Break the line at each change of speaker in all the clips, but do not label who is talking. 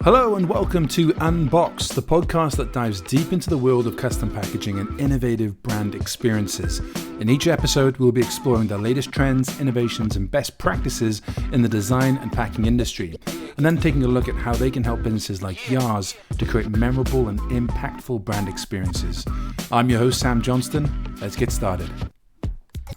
Hello and welcome to Unboxed, the podcast that dives deep into the world of custom packaging and innovative brand experiences. In each episode, we'll be exploring the latest trends, innovations, and best practices in the design and packing industry, and then taking a look at how they can help businesses like yours to create memorable and impactful brand experiences. I'm your host, Sam Johnston. Let's get started.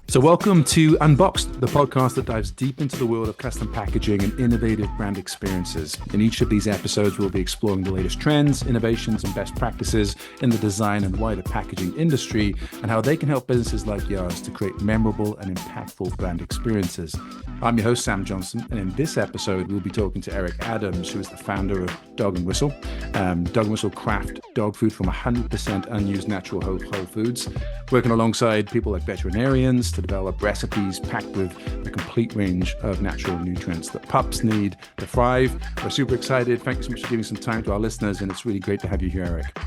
So welcome to Unboxed, the podcast that dives deep into the world of custom packaging and innovative brand experiences. In each of these episodes, we'll be exploring the latest trends, innovations, and best practices in the design and wider packaging industry and how they can help businesses like yours to create memorable and impactful brand experiences. I'm your host, Sam Johnson, and in this episode, we'll be talking to Eric Adams, who is the founder of Dog & Whistle. Dog & Whistle craft dog food from 100% unused natural whole foods, working alongside people like veterinarians to develop recipes packed with a complete range of natural nutrients that pups need to thrive. We're super excited. Thank you so much for giving some time to our listeners, and it's really great to have you here, Eric.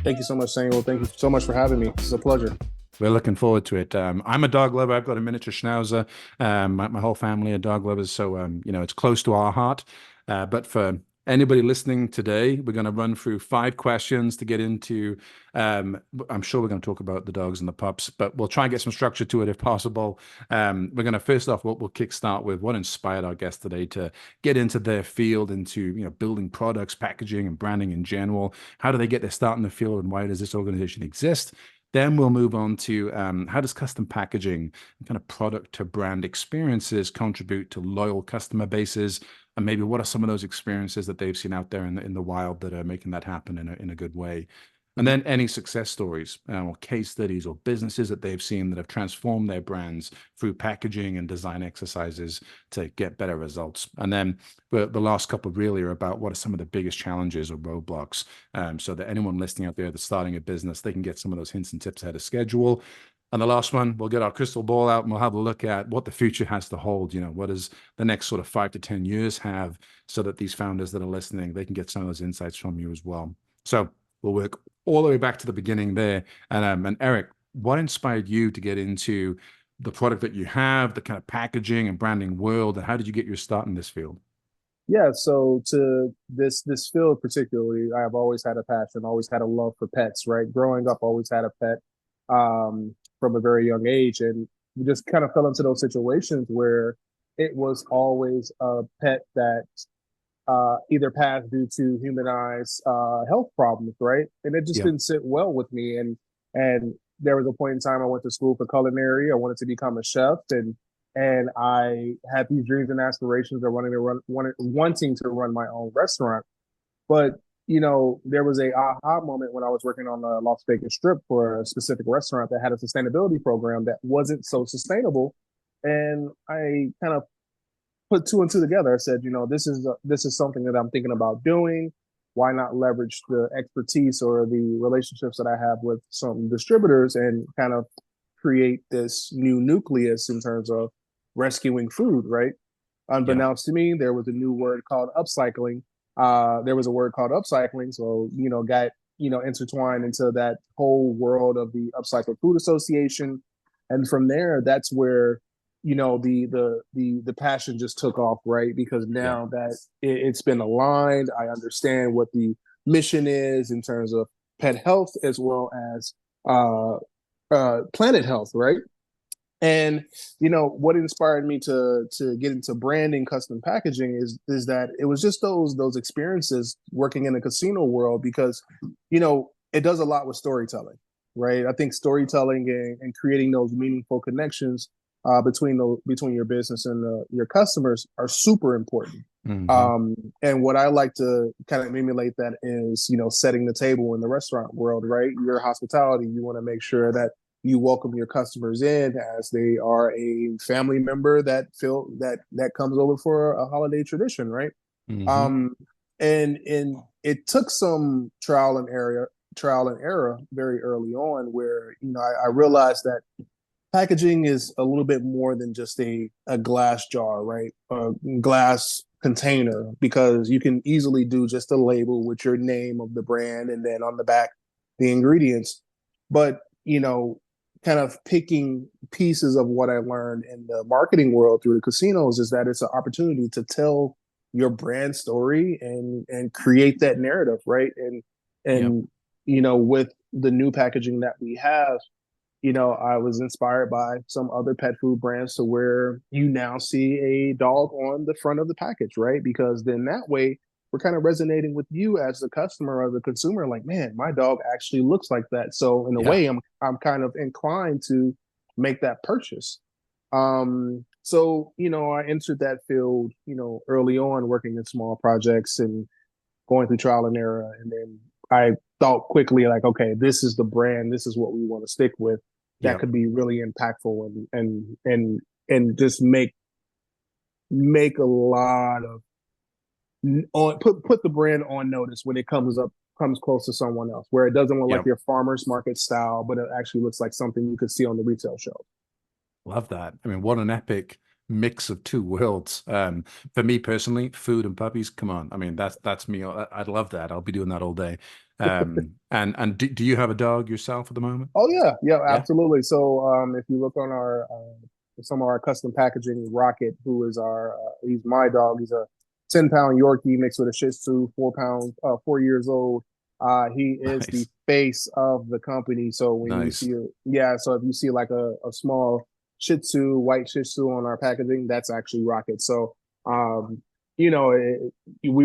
Thank you so much, Samuel. Thank you so much for having me. It's a pleasure.
We're looking forward to it. I'm a dog lover. I've got a miniature schnauzer. My whole family are dog lovers, so it's close to our heart. But for anybody listening today, we're going to run through 5 questions to get into. I'm sure we're going to talk about the dogs and the pups, but we'll try and get some structure to it if possible. We're going to first off, we'll kickstart with what inspired our guest today to get into their field, into building products, packaging, and branding in general. How do they get their start in the field, and why does this organization exist? Then we'll move on to how does custom packaging and kind of product to brand experiences contribute to loyal customer bases, and maybe what are some of those experiences that they've seen out there in the wild that are making that happen in a good way. And then any success stories or case studies or businesses that they've seen that have transformed their brands through packaging and design exercises to get better results. And then the last couple really are about what are some of the biggest challenges or roadblocks, so that anyone listening out there that's starting a business, they can get some of those hints and tips ahead of schedule. And the last one, we'll get our crystal ball out and we'll have a look at what the future has to hold. What does the next sort of 5 to 10 years have, so that these founders that are listening, they can get some of those insights from you as well. So we'll work all the way back to the beginning there. And Eric, what inspired you to get into the product that you have, the kind of packaging and branding world, and how did you get your start in this field?
Yeah, so to this field particularly, I have always had a passion, always had a love for pets, right? Growing up, always had a pet from a very young age. And we just kind of fell into those situations where it was always a pet that either passed due to humanized health problems, right? And it just didn't sit well with me. And there was a point in time I went to school for culinary. I wanted to become a chef, and I had these dreams and aspirations of wanting to run my own restaurant. But there was a aha moment when I was working on the Las Vegas Strip for a specific restaurant that had a sustainability program that wasn't so sustainable, and I kind of put 2 and 2 together. I said, this is something that I'm thinking about doing. Why not leverage the expertise or the relationships that I have with some distributors and kind of create this new nucleus in terms of rescuing food, right? Unbeknownst to me, there was a new word called upcycling. There was a word called upcycling. So, got, intertwined into that whole world of the Upcycled Food Association. And from there, that's where the passion just took off, right? Because now that it's been aligned, I understand what the mission is in terms of pet health as well as planet health, right? And what inspired me to get into branding, custom packaging is that it was just those experiences working in the casino world, because it does a lot with storytelling, right? I think storytelling and creating those meaningful connections between your business and your customers are super important. Mm-hmm. And what I like to kind of emulate that is, setting the table in the restaurant world, right? Your hospitality, you want to make sure that you welcome your customers in as they are a family member that comes over for a holiday tradition, right? Mm-hmm. And it took some trial and error very early on, where I realized that packaging is a little bit more than just a glass jar, right? A glass container, because you can easily do just a label with your name of the brand and then on the back the ingredients. But kind of picking pieces of what I learned in the marketing world through the casinos is that it's an opportunity to tell your brand story and create that narrative, right?
Yep.
And with the new packaging that we have, I was inspired by some other pet food brands to where you now see a dog on the front of the package, right? Because then that way we're kind of resonating with you as the customer or the consumer, like, man, my dog actually looks like that. So in a
Yeah.
way, I'm kind of inclined to make that purchase. So I entered that field, early on, working in small projects and going through trial and error, and then I thought quickly, like, okay, this is the brand, this is what we want to stick with. That
Yep.
could be really impactful and just make a lot of on put the brand on notice when it comes close to someone else, where it doesn't look like
Yep.
your farmer's market style, but it actually looks like something you could see on the retail shelf.
Love that. I mean, what an epic mix of two worlds. For me personally, food and puppies, come on. I mean, that's me. I'd love that. I'll be doing that all day. And do you have a dog yourself at the moment?
Oh yeah, yeah,
Yeah.
absolutely. So if you look on our some of our custom packaging, Rocket, who is he's my dog. He's a 10-pound Yorkie mixed with a Shih Tzu, 4 pounds, 4 years old. He is the
Nice.
face of the company. So when you
Nice.
see, yeah, so if you see like a small Shih Tzu, white Shih Tzu on our packaging, that's actually Rocket. So um, we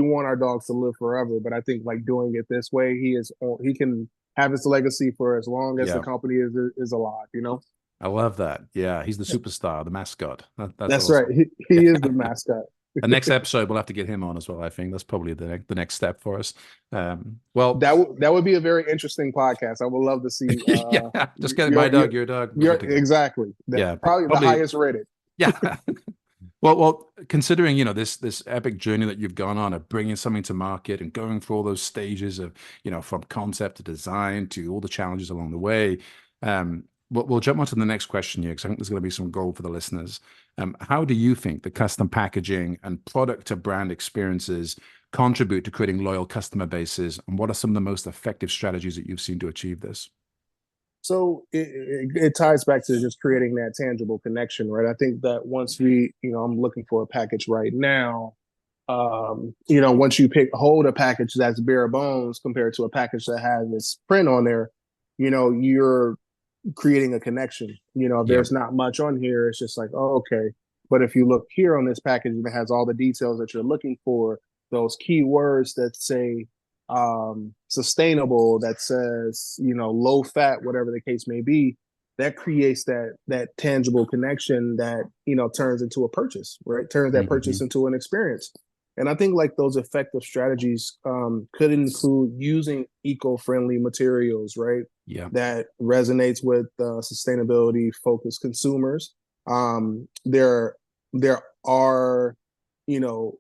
want our dogs to live forever, but I think like doing it this way, he can have his legacy for as long as the
Yeah.
company is alive.
I love that. Yeah. He's the superstar, the mascot. That's
That's right.
awesome.
He is the mascot.
The next episode, we'll have to get him on as well. I think that's probably the next step for us. Well,
That would be a very interesting podcast. I would love to see
yeah, just get my
your
dog, your dog. We're
your
good to go.
exactly.
Yeah,
Probably the
probably.
highest rated.
Yeah. Well, considering this epic journey that you've gone on of bringing something to market and going through all those stages of from concept to design to all the challenges along the way, we'll jump on to the next question here because I think there's going to be some gold for the listeners. How do you think the custom packaging and product to brand experiences contribute to creating loyal customer bases, and what are some of the most effective strategies that you've seen to achieve this?
So it ties back to just creating that tangible connection, right? I think that once I'm looking for a package right now. Once you hold a package that's bare bones compared to a package that has this print on there, you're creating a connection. If
Yeah.
there's not much on here, it's just like, oh, okay. But if you look here on this package, it has all the details that you're looking for, those keywords that say sustainable, that says, low fat, whatever the case may be, that creates that tangible connection that, turns into a purchase, right? Turns that purchase
Hmm.
into an experience. And I think like those effective strategies could include using eco-friendly materials, right?
Yeah.
That resonates with sustainability focused consumers. There are,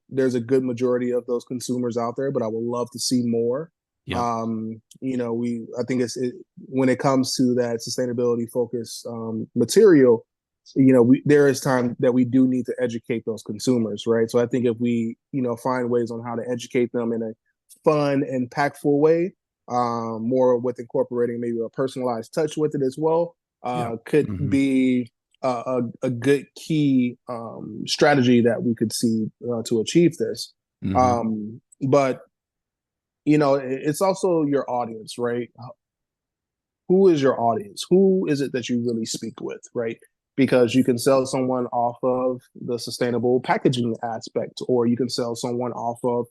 there's a good majority of those consumers out there, but I would love to see more.
Yeah.
I think when it comes to that sustainability focused material, there is time that we do need to educate those consumers, right? So I think if we, find ways on how to educate them in a fun, impactful way, more with incorporating maybe a personalized touch with it as well,
Yeah.
could
Hmm.
be a good key strategy that we could see to achieve this.
Hmm.
But it's also your audience, right? Who is your audience? Who is it that you really speak with, right? Because you can sell someone off of the sustainable packaging aspect, or you can sell someone off of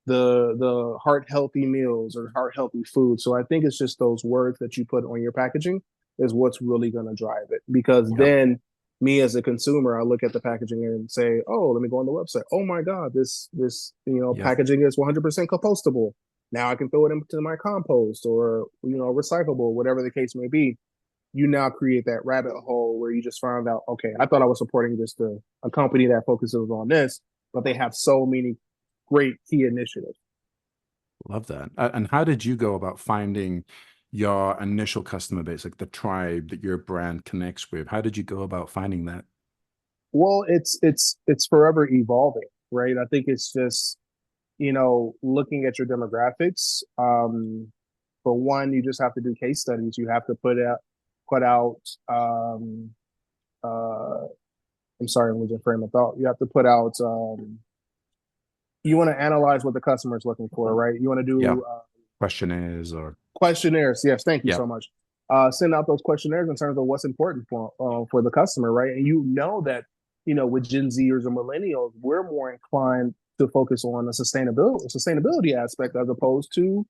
the heart healthy meals or heart healthy food. So I think it's just those words that you put on your packaging is what's really going to drive it. Because
Yeah.
then me as a consumer, I look at the packaging and say, oh, let me go on the website. Oh my God, this
Yeah.
packaging is 100% compostable. Now I can throw it into my compost or recyclable, whatever the case may be. You now create that rabbit hole where you just found out, okay, I thought I was supporting just a company that focuses on this, but they have so many great key initiatives.
Love that. And how did you go about finding your initial customer base, like the tribe that your brand connects with? How did you go about finding that?
Well, it's forever evolving, right? I think it's just looking at your demographics. For one, you just have to do case studies. You have to put out. Uh, I'm sorry, I'm losing frame of thought. You have to put out you want to analyze what the customer is looking for, right? You want to
Yeah.
do
Questionnaires or
questionnaires. Yes, thank you
yeah.
so much. Send out those questionnaires in terms of what's important for the customer, right? And you know that with Gen Zers or millennials, we're more inclined to focus on the sustainability aspect as opposed to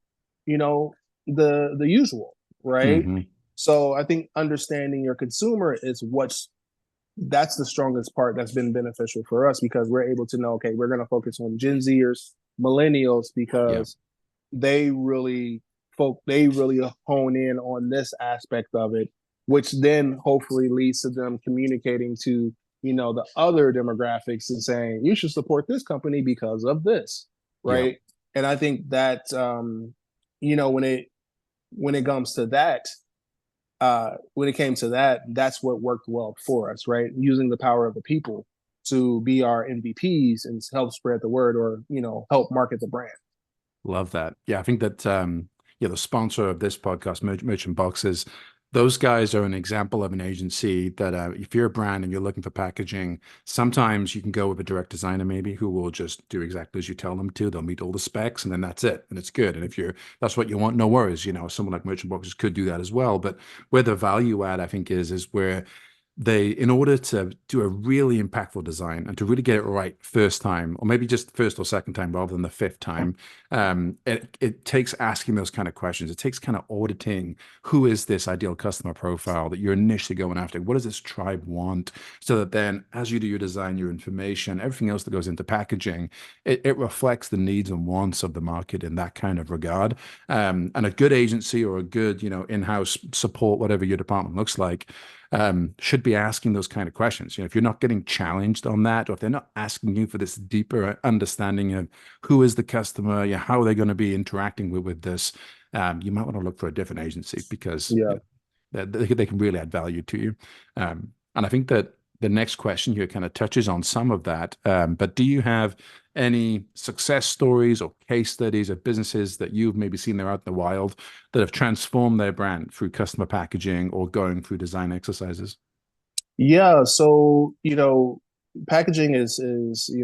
the usual, right?
Hmm.
So I think understanding your consumer is that's the strongest part that's been beneficial for us because we're able to know, okay, we're going to focus on Gen Zers, millennials,
Yeah.
because they really they really hone in on this aspect of it, which then hopefully leads to them communicating to the other demographics and saying you should support this company because of this,
Yeah.
right? And I think that when it comes to that, when it came to that, that's what worked well for us, right? Using the power of the people to be our MVPs and help spread the word or help market the brand.
Love that. Yeah, I think that yeah, the sponsor of this podcast, Merchant Boxes, those guys are an example of an agency that if you're a brand and you're looking for packaging, sometimes you can go with a direct designer maybe who will just do exactly as you tell them to. They'll meet all the specs and then that's it, and it's good. And if that's what you want, no worries. Someone like Merchant Boxes could do that as well. But where the value add, I think, is where in order to do a really impactful design and to really get it right first time, or maybe just first or second time rather than the fifth time, it takes asking those kind of questions. It takes kind of auditing who is this ideal customer profile that you're initially going after. What does this tribe want? So that then, as you do your design, your information, everything else that goes into packaging, it reflects the needs and wants of the market in that kind of regard. And a good agency or a good, in-house support, whatever your department looks like, should be asking those kind of questions. If you're not getting challenged on that, or if they're not asking you for this deeper understanding of who is the customer, how are they going to be interacting with this, you might want to look for a different agency because
Yeah.
they can really add value to you. And I think that the next question here kind of touches on some of that. But do you have any success stories or case studies of businesses that you've maybe seen there out in the wild that have transformed their brand through customer packaging or going through design exercises?
Yeah, so packaging is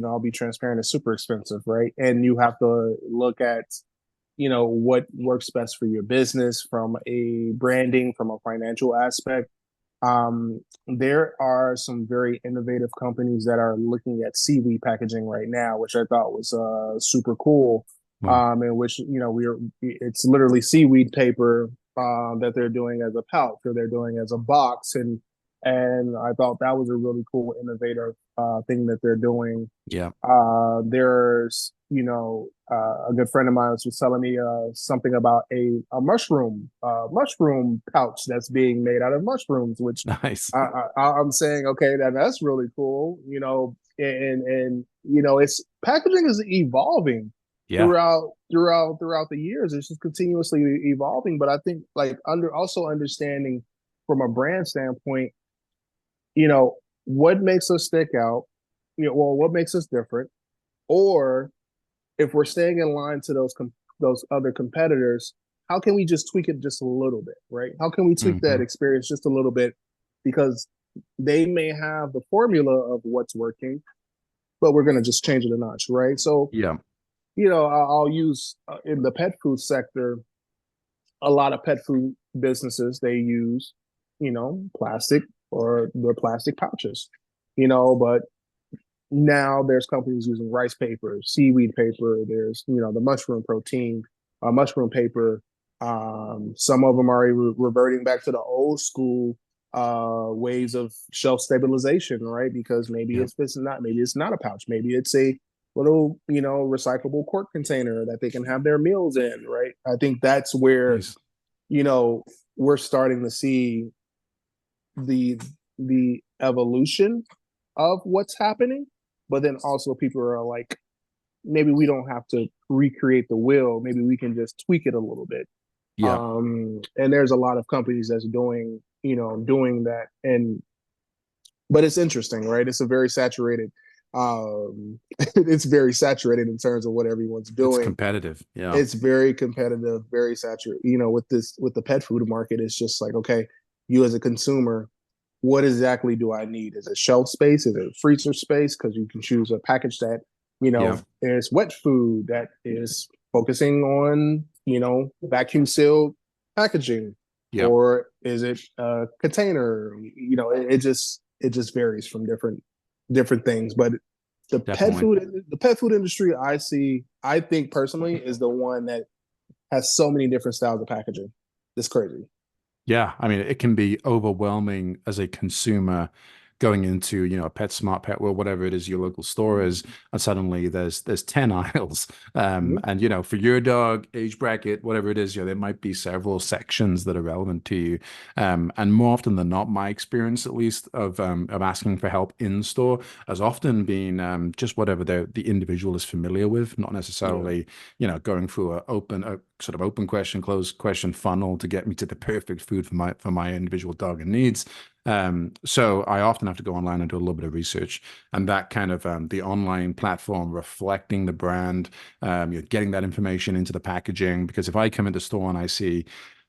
I'll be transparent, it's super expensive, right? And you have to look at what works best for your business from a branding, from a financial aspect. There are some very innovative companies that are looking at seaweed packaging right now, which I thought was super cool.
Wow.
In which it's literally seaweed paper that they're doing as a pouch or they're doing as a box, and I thought that was a really cool innovative thing that they're doing.
Yeah.
There's a good friend of mine was telling me something about a mushroom pouch that's being made out of mushrooms, which
Nice.
I'm saying, okay, that's really cool, and it's packaging is evolving
Yeah.
throughout the years. It's just continuously evolving. But I think like also understanding from a brand standpoint, what makes us stick out, well, what makes us different, or if we're staying in line to those other competitors, how can we just tweak it just a little bit, right? How can we tweak that
Hmm.
experience just a little bit? Because they may have the formula of what's working, but we're going to just change it a notch, right? So,
Yeah.
I'll use in the pet food sector, a lot of pet food businesses, they use, plastic or their plastic pouches, but now there's companies using rice paper, seaweed paper. There's the mushroom protein, mushroom paper. Some of them are reverting back to the old school ways of shelf stabilization, right? Because
Yeah.
maybe it's not a pouch, maybe it's a little recyclable quart container that they can have their meals in, right? I think that's where
Nice.
you know we're starting to see the the evolution of what's happening, but then also people are like, maybe we don't have to recreate the wheel. Maybe we can just tweak it a little bit.
Yeah.
And there's a lot of companies that's doing that. But it's interesting, right? It's a very saturated, it's very saturated in terms of what everyone's
It's
doing.
competitive. Yeah.
It's very competitive, very saturated. With the pet food market, it's just like, okay, you as a consumer, what exactly do I need? Is it shelf space? Is it freezer space? Because you can choose a package that
Yeah.
There's wet food that is focusing on, vacuum sealed packaging,
Yeah.
or is it a container? It just varies from different things. But
Definitely.
the pet food industry I think personally is the one that has so many different styles of packaging. It's crazy.
Yeah, I mean, it can be overwhelming as a consumer going into, a PetSmart, Pet World, whatever it is your local store is, and suddenly there's 10 aisles.
Mhm.
And for your dog, age bracket, whatever it is, there might be several sections that are relevant to you. And more often than not, my experience at least of asking for help in store has often been just whatever the individual is familiar with, not
Yeah.
necessarily, going through a sort of open question, closed question funnel to get me to the perfect food for my individual dog and needs. So I often have to go online and do a little bit of research, and that kind of the online platform reflecting the brand, you're getting that information into the packaging. Because if I come into store and I see,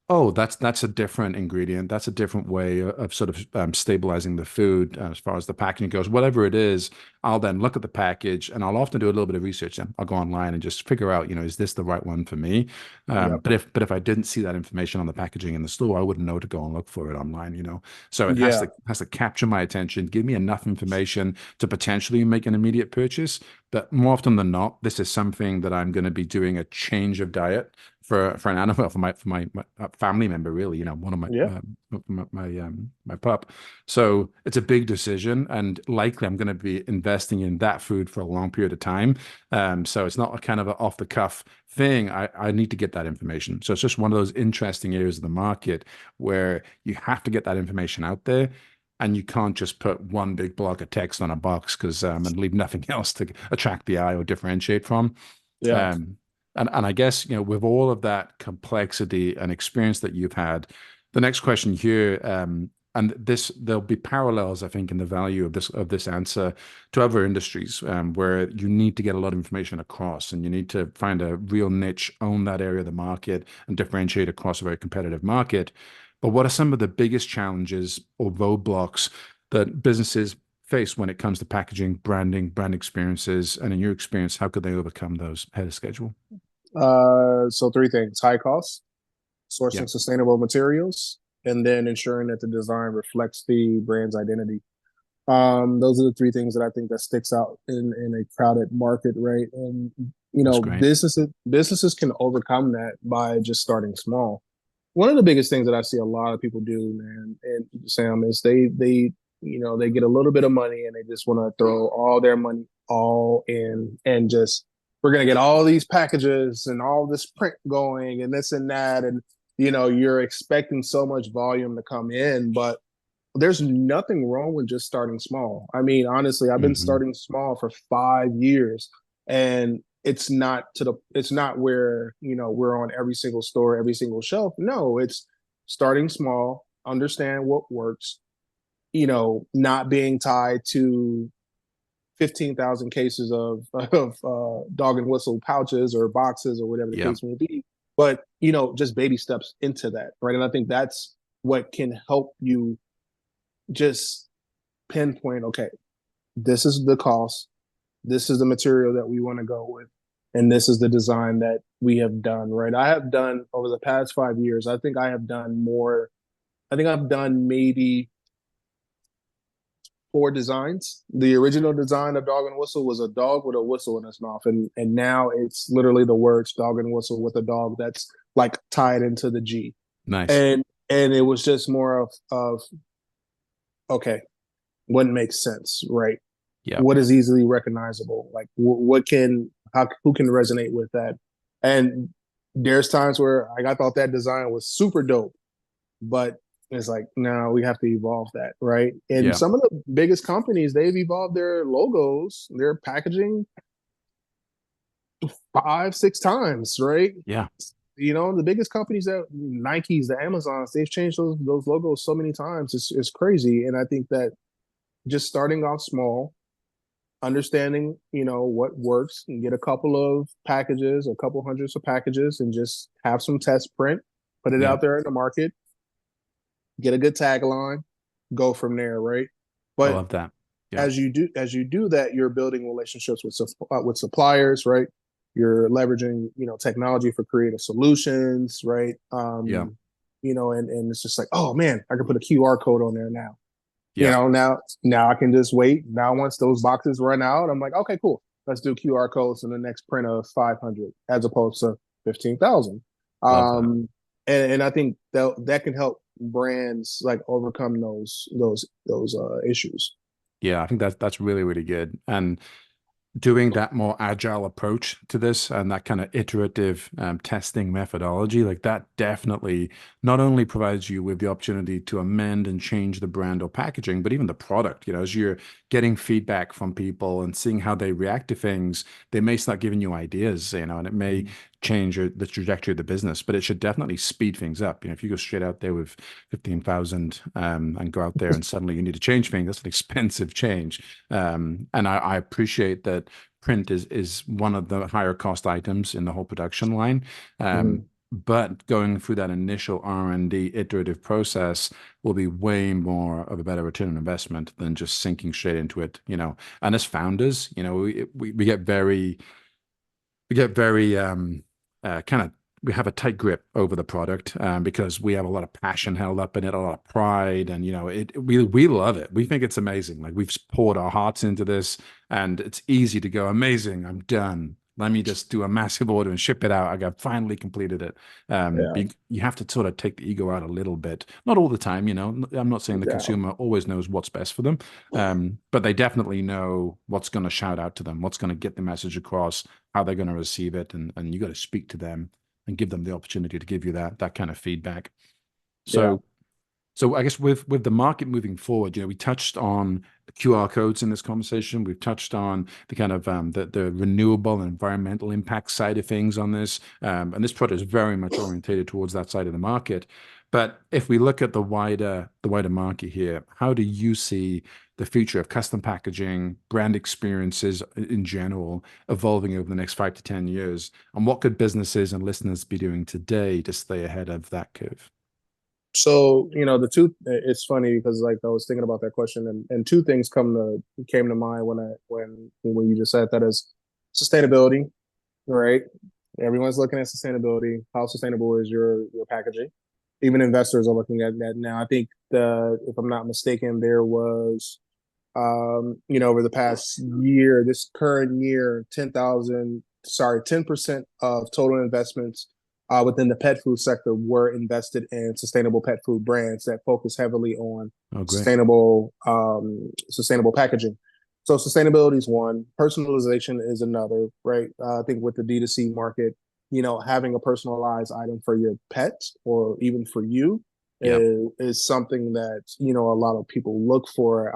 oh, that's a different ingredient. That's a different way of sort of stabilizing the food as far as the packaging goes. Whatever it is, I'll then look at the package and I'll often do a little bit of research. Then I'll go online and just figure out, is this the right one for me?
Yep.
But if I didn't see that information on the packaging in the store, I wouldn't know to go and look for it online. So it has
Yeah.
to capture my attention, give me enough information to potentially make an immediate purchase. But more often than not, this is something that I'm going to be doing a change of diet for an animal for my family member, really. One of
Yeah.
my pup. So it's a big decision, and likely I'm going to be investing in that food for a long period of time. So it's not a kind of an off the cuff thing. I need to get that information. So it's just one of those interesting areas of the market where you have to get that information out there. And you can't just put one big block of text on a box because and leave nothing else to attract the eye or differentiate from.
Yeah.
Um, and I guess, with all of that complexity and experience that you've had, the next question here, and there'll be parallels, I think, in the value of this answer to other industries, where you need to get a lot of information across, and you need to find a real niche, own that area of the market, and differentiate across a very competitive market. But what are some of the biggest challenges or roadblocks that businesses face when it comes to packaging, branding, brand experiences, and in your experience, how could they overcome those ahead of schedule?
So three things: high costs,
Yeah,
sourcing sustainable materials, and then ensuring that the design reflects the brand's identity. Those are the three things that I think that sticks out in a crowded market, right? And
that's great.
businesses can overcome that by just starting small. One of the biggest things that I see a lot of people do, man, and Sam, is they get a little bit of money and they just want to throw all their money all in, and just, we're gonna get all these packages and all this print going and this and that, and you're expecting so much volume to come in, but there's nothing wrong with just starting small. I mean, honestly, I've been
Hmm.
starting small for 5 years, and it's not where, we're on every single store, every single shelf. No, it's starting small, understand what works, not being tied to 15,000 cases of dog and whistle pouches or boxes or whatever the
Yeah,
case may be. But, just baby steps into that, right? And I think that's what can help you just pinpoint, okay, this is the cost, this is the material that we want to go with, and this is the design that we have done, right? I have done over the past 5 years, I think I've done maybe 4 designs. The original design of Dog and Whistle was a dog with a whistle in its mouth, and now it's literally the words Dog and Whistle with a dog that's like tied into the G.
nice.
And it was just more of okay, what makes sense, right?
Yeah,
What is easily recognizable, like who can resonate with that. And there's times where, like, I thought that design was super dope, but it's like, no, we have to evolve that, right? And
yeah,
some of the biggest companies, they've evolved their logos, their packaging 5 6 times, right?
yeah,
The biggest companies, that Nikes, the Amazons, they've changed those logos so many times. It's crazy. And I think that just starting off small, understanding, what works, and get a couple of packages, a couple hundreds of packages, and just have some test print, put it
yeah.
out there in the market, get a good tagline, go from there, right?
I
But
love that. Yeah.
as you do that, you're building relationships with suppliers, right? You're leveraging, technology for creative solutions, right?
Yeah.
And it's just like, oh man, I can put a QR code on there now.
Yeah.
Now I can just wait. Now once those boxes run out, I'm like, okay, cool. Let's do QR codes in the next print of 500 as opposed to 15,000.
Love that.
And I think that can help brands like overcome those issues.
Yeah, I think that's really, really good. And doing that more agile approach to this and that kind of iterative testing methodology, like that definitely not only provides you with the opportunity to amend and change the brand or packaging, but even the product. As you're getting feedback from people and seeing how they react to things, they may start giving you ideas, and it may change the trajectory of the business, but it should definitely speed things up. If you go straight out there with 15,000 and go out there and suddenly you need to change things, that's an expensive change. And I appreciate that print is one of the higher cost items in the whole production line.
Mhm.
But going through that initial R&D iterative process will be way more of a better return on investment than just sinking straight into it. And as founders, we get very kind of we have a tight grip over the product because we have a lot of passion held up in it, a lot of pride, and we love it. We think it's amazing. Like we've poured our hearts into this, and it's easy to go, amazing, I'm done. Let me just do a massive order and ship it out. I got finally completed it.
Yeah,
You have to sort of take the ego out a little bit, not all the time. I'm not saying the
yeah,
consumer always knows what's best for them, but they definitely know what's going to shout out to them, what's going to get the message across, how they're going to receive it, and you got to speak to them and give them the opportunity to give you that kind of feedback.
yeah.
So I guess with the market moving forward, we touched on QR codes in this conversation. We've touched on the kind of the renewable and environmental impact side of things on this, and this product is very much orientated towards that side of the market. But if we look at the wider market here, how do you see the future of custom packaging, brand experiences in general, evolving over the next 5 to 10 years? And what could businesses and listeners be doing today to stay ahead of that curve?
So, it's funny because like I was thinking about that question and two things came to mind when you just said that is sustainability, right? Everyone's looking at sustainability. How sustainable is your packaging? Even investors are looking at that now. I think if I'm not mistaken, there was over the past year, this current year, 10% of total investments within the pet food sector were invested in sustainable pet food brands that focus heavily on
Oh, great.
sustainable packaging. So sustainability is one, personalization is another, right? I think with the D2C market, having a personalized item for your pet or even for you
Yeah.
is something that, a lot of people look for.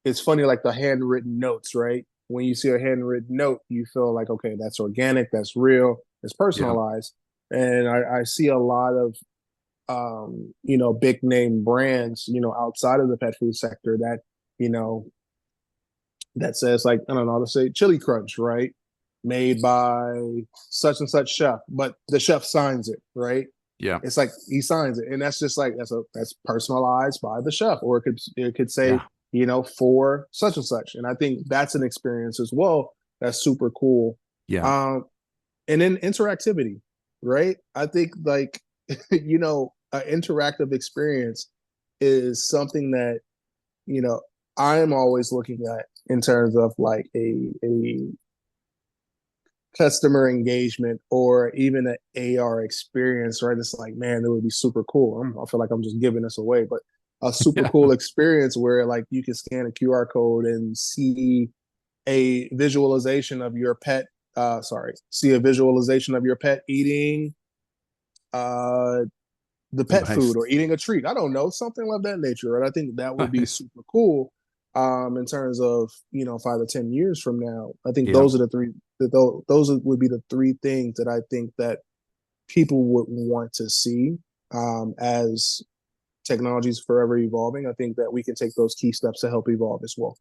It's funny, like the handwritten notes, right? When you see a handwritten note, you feel like, okay, that's organic, that's real, it's
Yeah.
personalized. And I see a lot of, big name brands, outside of the pet food sector you know, that says like, I don't know, let's say Chili Crunch, right? Made by such and such chef, but the chef signs it, right?
Yeah.
It's like he signs it, and that's just like that's personalized by the chef, or it could say
Yeah.
for such and such, and I think that's an experience as well. That's super cool.
Yeah.
Um, and then interactivity, right? I think like an interactive experience is something that you know I'm always looking at in terms of like a customer engagement or even an AR experience, right? It's like, man, it would be super cool. I feel like I'm just giving this away, but a super
Yeah.
cool experience where like you can scan a QR code and see a visualization of your pet. See a visualization of your pet eating uh, the pet
Nice.
food or eating a treat. I don't know, something of that nature. Right? I think that would be
Nice.
super cool. In terms of 5 to 10 years from now, I think
Yeah.
those are the three. Those would be the three things that I think that people would want to see as technology is forever evolving. I think that we can take those key steps to help evolve as well.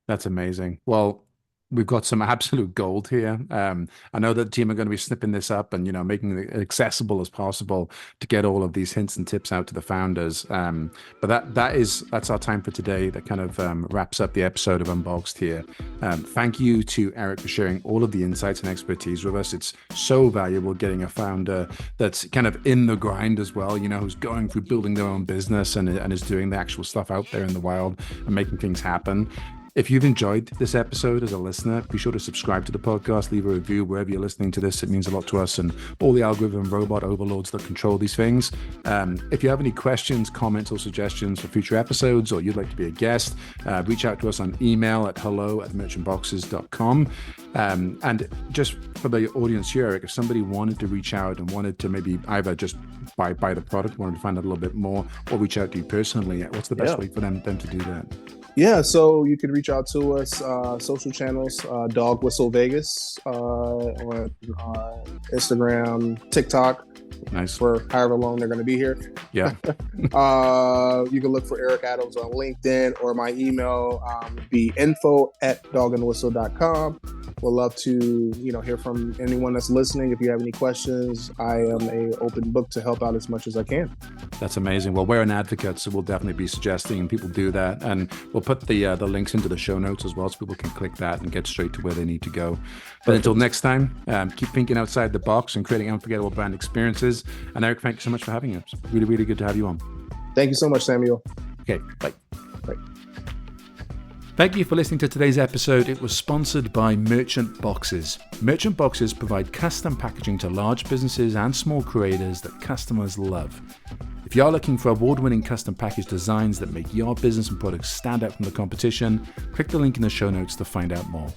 That's amazing. Well, We've got some absolute gold here. I know that the team are going to be snipping this up and, making it accessible as possible to get all of these hints and tips out to the founders. But that's our time for today. That kind of wraps up the episode of Unboxed here. Thank you to Eric for sharing all of the insights and expertise with us. It's so valuable getting a founder that's kind of in the grind as well, who's going through building their own business and is doing the actual stuff out there in the wild and making things happen. If you've enjoyed this episode as a listener, be sure to subscribe to the podcast, leave a review wherever you're listening to this. It means a lot to us and all the algorithm robot overlords that control these things. If you have any questions, comments, or suggestions for future episodes, or you'd like to be a guest, reach out to us on email at hello@merchantboxes.com. And just for the audience here, Eric, if somebody wanted to reach out and wanted to maybe either just buy the product, wanted to find out a little bit more, or reach out to you personally, what's the best way for them to do that?
Yeah, so you can reach out to us, social channels, Dog Whistle Vegas, on Instagram, TikTok.
Nice.
For however long they're going to be here.
Yeah.
You can look for Eric Adams on LinkedIn, or my email be info@dogandwhistle.com. We'll love to, hear from anyone that's listening. If you have any questions, I am an open book to help out as much as I can.
That's amazing. Well, we're an advocate, so we'll definitely be suggesting people do that. And we'll put the links into the show notes as well, so people can click that and get straight to where they need to go. But until next time, keep thinking outside the box and creating unforgettable brand experiences. And Eric, thank you so much for having us. Really, really good to have you on.
Thank you so much, Samuel.
Okay, bye.
Bye.
Thank you for listening to today's episode. It was sponsored by Merchant Boxes. Merchant Boxes provide custom packaging to large businesses and small creators that customers love. If you are looking for award-winning custom package designs that make your business and products stand out from the competition, click the link in the show notes to find out more.